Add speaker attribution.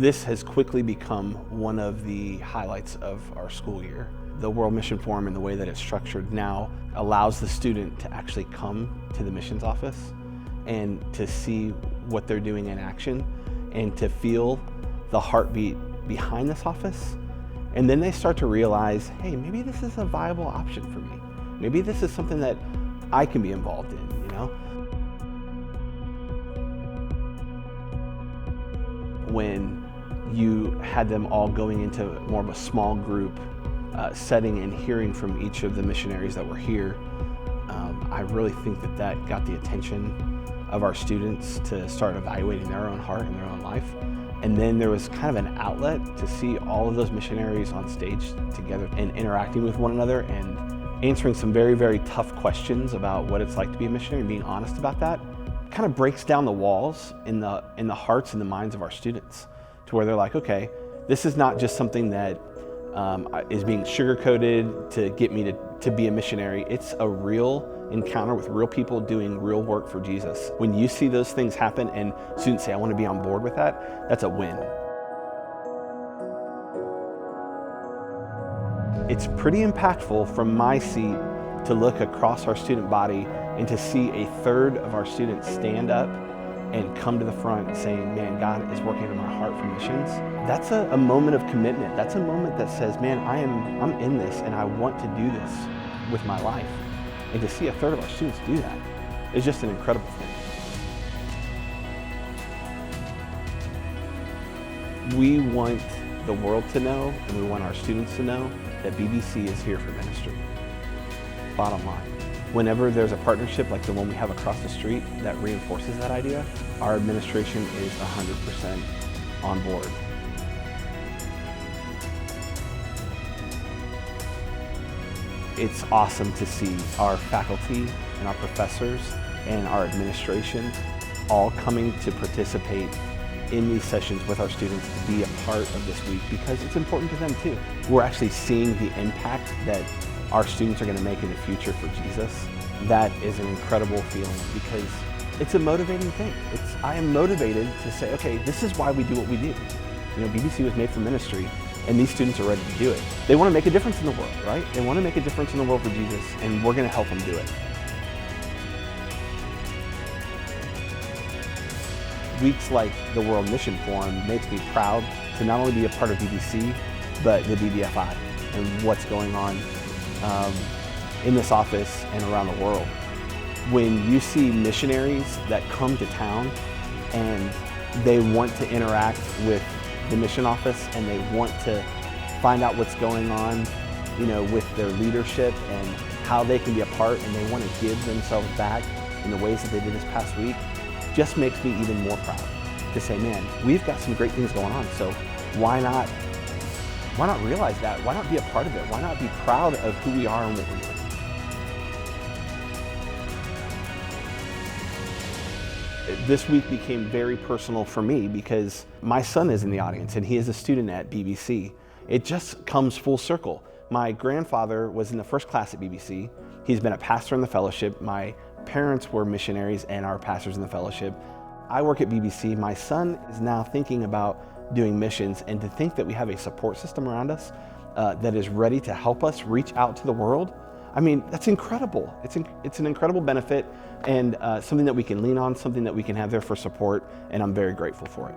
Speaker 1: This has quickly become one of the highlights of our school year. The World Mission Forum and the way that it's structured now allows the student to actually come to the missions office and to see what they're doing in action and to feel the heartbeat behind this office. And then they start to realize, hey, maybe this is a viable option for me. Maybe this is something that I can be involved in, you know? When you had them all going into more of a small group setting and hearing from each of the missionaries that were here, I really think that that got the attention of our students to start evaluating their own heart and their own life. And then there was kind of an outlet to see all of those missionaries on stage together and interacting with one another and answering some very, very tough questions about what it's like to be a missionary and being honest about that. Kind of breaks down the walls in the hearts and the minds of our students to where they're like, okay, this is not just something that is being sugar-coated to get me to be a missionary. It's a real encounter with real people doing real work for Jesus. When you see those things happen and students say, I want to be on board with that, that's a win. It's pretty impactful from my seat to look across our student body and to see a third of our students stand up and come to the front saying, man, God is working in my heart for missions. That's a moment of commitment. That's a moment that says, man, I'm in this and I want to do this with my life. And to see a third of our students do that is just an incredible thing. We want the world to know, and we want our students to know, that BBC is here for ministry. Bottom line. Whenever there's a partnership like the one we have across the street that reinforces that idea, our administration is 100% on board. It's awesome to see our faculty and our professors and our administration all coming to participate in these sessions with our students to be a part of this week because it's important to them too. We're actually seeing the impact that our students are going to make in the future for Jesus. That is an incredible feeling because it's a motivating thing. I am motivated to say, okay, this is why we do what we do. You know, BBC was made for ministry, and these students are ready to do it. They want to make a difference in the world, right? They want to make a difference in the world for Jesus, and we're going to help them do it. Weeks like the World Mission Forum makes me proud to not only be a part of BBC, but the BBFI and what's going on in this office and around the world. When you see missionaries that come to town and they want to interact with the mission office and they want to find out what's going on, you know, with their leadership and how they can be a part, and they want to give themselves back in the ways that they did this past week, just makes me even more proud to say, man, we've got some great things going on, so why not realize that? Why not be a part of it? Why not be proud of who we are and what we're doing? This week became very personal for me because my son is in the audience and he is a student at BBC. It just comes full circle. My grandfather was in the first class at BBC. He's been a pastor in the fellowship. My parents were missionaries and are pastors in the fellowship. I work at BBC. My son is now thinking about doing missions, and to think that we have a support system around us that is ready to help us reach out to the world, I mean, that's incredible. It's an incredible benefit and something that we can lean on, something that we can have there for support, and I'm very grateful for it.